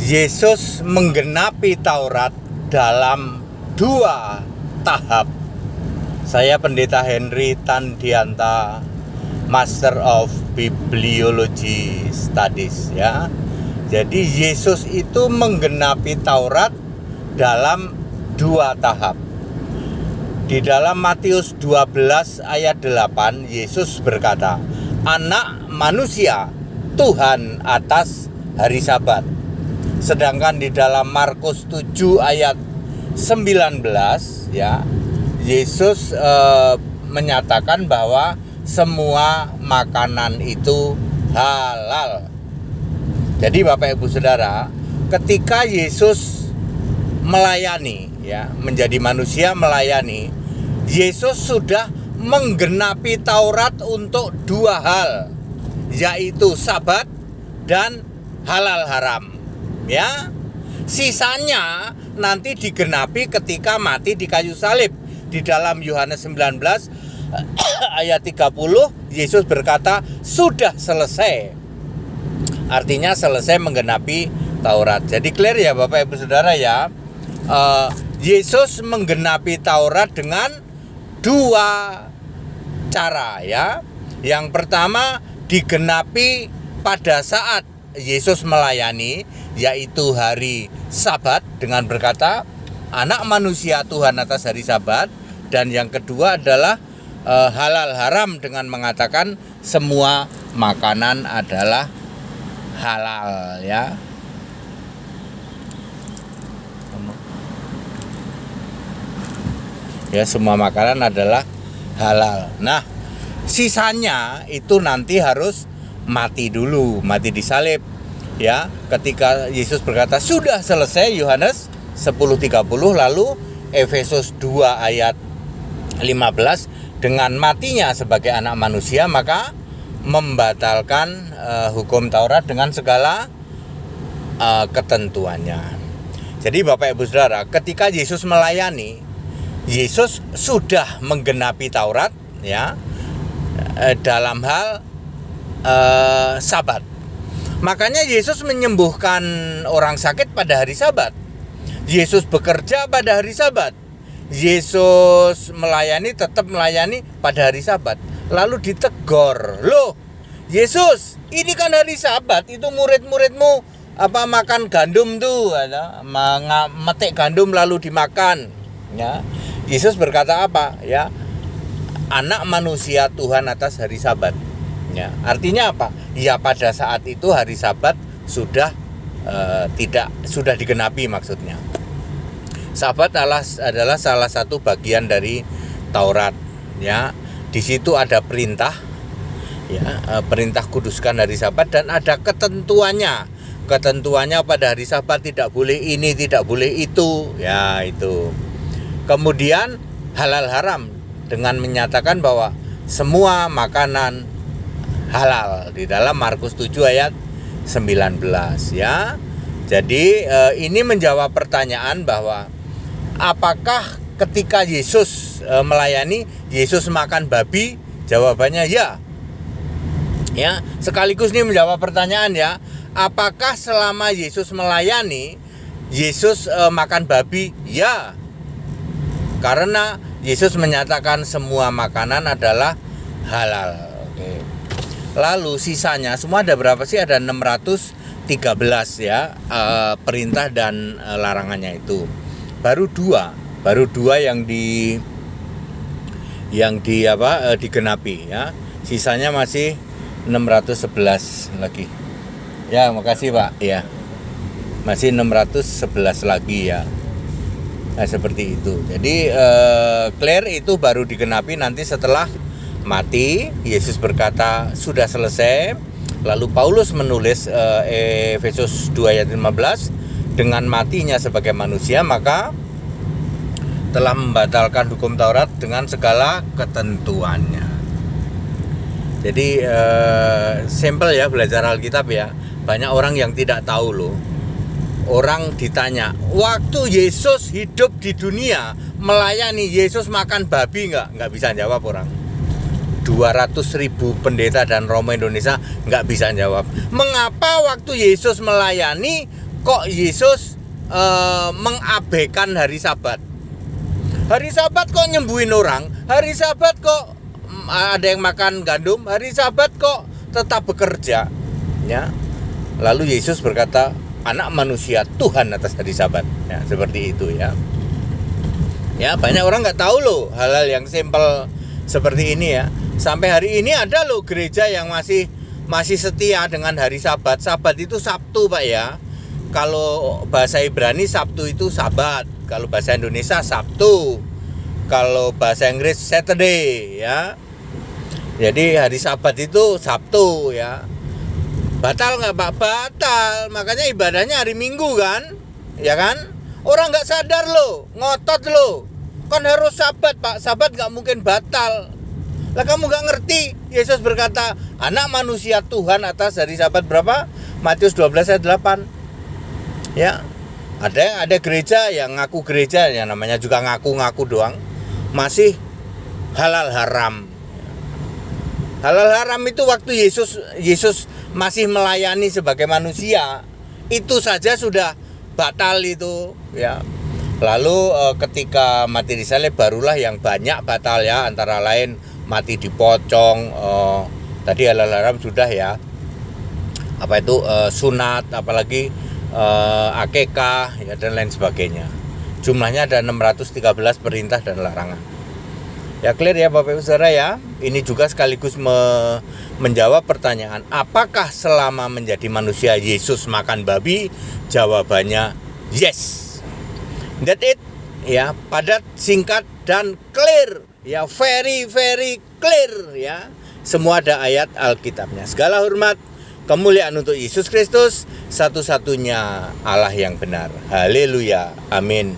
Yesus menggenapi Taurat dalam 2 tahap. Saya Pendeta Henry Tandianta, Master of Bibliology Studies ya. Jadi Yesus itu menggenapi Taurat dalam 2 tahap. Di dalam Matius 12 ayat 8 Yesus berkata, "Anak manusia Tuhan atas hari Sabat." Sedangkan di dalam Markus 7 ayat 19 ya, Yesus menyatakan bahwa semua makanan itu halal. Jadi Bapak Ibu Saudara, ketika Yesus melayani ya, menjadi manusia melayani, Yesus sudah menggenapi Taurat untuk 2 hal, yaitu Sabat dan halal haram. Ya, sisanya nanti digenapi ketika mati di kayu salib. Di dalam Yohanes 19 ayat 30 Yesus berkata, "Sudah selesai." Artinya selesai menggenapi Taurat. Jadi clear ya Bapak Ibu Saudara ya. Yesus menggenapi Taurat dengan 2 cara ya. Yang pertama digenapi pada saat Yesus melayani, yaitu hari Sabat dengan berkata, "Anak manusia Tuhan atas hari Sabat." Dan yang kedua adalah halal haram dengan mengatakan semua makanan adalah halal ya. Ya, semua makanan adalah halal. Nah, sisanya itu nanti harus mati dulu, mati di salib. Ya, ketika Yesus berkata sudah selesai, Yohanes 10:30, lalu Efesus 2 ayat 15, dengan matinya sebagai anak manusia maka membatalkan hukum Taurat dengan segala ketentuannya. Jadi Bapak Ibu Saudara, ketika Yesus melayani, Yesus sudah menggenapi Taurat ya, dalam hal Sabat. Makanya Yesus menyembuhkan orang sakit pada hari Sabat. Yesus bekerja pada hari Sabat. Yesus melayani, tetap melayani pada hari Sabat. Lalu ditegur, "Loh, Yesus, ini kan hari Sabat, itu murid-muridmu makan gandum tuh, metik gandum lalu dimakan." Ya. Yesus berkata apa? Ya, anak manusia Tuhan atas hari Sabat. Ya, artinya apa? Ya, pada saat itu hari Sabat sudah sudah digenapi maksudnya. Sabat adalah salah satu bagian dari Taurat. Ya, di situ ada perintah, ya, perintah kuduskan hari Sabat dan ada ketentuannya. Ketentuannya pada hari Sabat tidak boleh ini, tidak boleh itu. Ya, itu. Kemudian halal haram dengan menyatakan bahwa semua makanan halal di dalam Markus 7 ayat 19 ya. Jadi ini menjawab pertanyaan bahwa apakah ketika Yesus melayani, Yesus makan babi? Jawabannya ya. Ya, sekaligus ini menjawab pertanyaan ya. Apakah selama Yesus melayani, Yesus makan babi? Ya. Karena Yesus menyatakan semua makanan adalah halal. Oke. Lalu sisanya semua ada berapa sih? Ada 613 ya, perintah dan larangannya itu. Baru dua yang digenapi ya. Sisanya masih 611 lagi. Ya, makasih Pak. Ya. Masih 611 lagi ya. Nah, seperti itu. Jadi clear itu baru digenapi nanti setelah mati. Yesus berkata sudah selesai. Lalu Paulus menulis Efesus 2 ayat 15, dengan matinya sebagai manusia maka telah membatalkan hukum Taurat dengan segala ketentuannya. Jadi simple ya belajar Alkitab ya. Banyak orang yang tidak tahu loh. Orang ditanya, waktu Yesus hidup di dunia melayani, Yesus makan babi nggak? Nggak bisa jawab orang. 200.000 pendeta dan Romo Indonesia nggak bisa jawab. Mengapa waktu Yesus melayani kok Yesus mengabaikan hari Sabat? Hari Sabat kok nyembuhin orang? Hari Sabat kok ada yang makan gandum? Hari Sabat kok tetap bekerja? Ya. Lalu Yesus berkata, Anak Manusia Tuhan atas hari Sabat. Ya, seperti itu ya. Ya, banyak orang nggak tahu loh hal-hal yang simpel seperti ini ya. Sampai hari ini ada loh gereja yang masih setia dengan hari Sabat. Sabat itu Sabtu, Pak ya. Kalau bahasa Ibrani Sabtu itu Sabat. Kalau bahasa Indonesia Sabtu. Kalau bahasa Inggris Saturday ya. Jadi hari Sabat itu Sabtu ya. Batal nggak Pak? Batal. Makanya ibadahnya hari Minggu kan? Ya kan? Orang nggak sadar loh, ngotot loh. Kan harus Sabat Pak. Sabat nggak mungkin batal. Lah kamu nggak ngerti? Yesus berkata, Anak Manusia Tuhan atas hari Sabat berapa? Matius 12 ayat 8. Ya. Ada gereja yang ngaku gereja, yang namanya juga ngaku-ngaku doang. Masih halal haram. Halal haram itu waktu Yesus masih melayani sebagai manusia. Itu saja sudah batal itu ya. Lalu ketika mati disalib barulah yang banyak batal ya, antara lain mati dipocong, tadi halal haram sudah ya. Apa itu sunat, apalagi akekah ya, dan lain sebagainya. Jumlahnya ada 613 perintah dan larangan. Ya clear ya Bapak Ibu Saudara ya. Ini juga sekaligus menjawab pertanyaan, apakah selama menjadi manusia Yesus makan babi? Jawabannya yes. That it ya, padat, singkat dan clear ya, very clear ya. Semua ada ayat Alkitabnya. Segala hormat, kemuliaan untuk Yesus Kristus, satu-satunya Allah yang benar. Haleluya. Amin.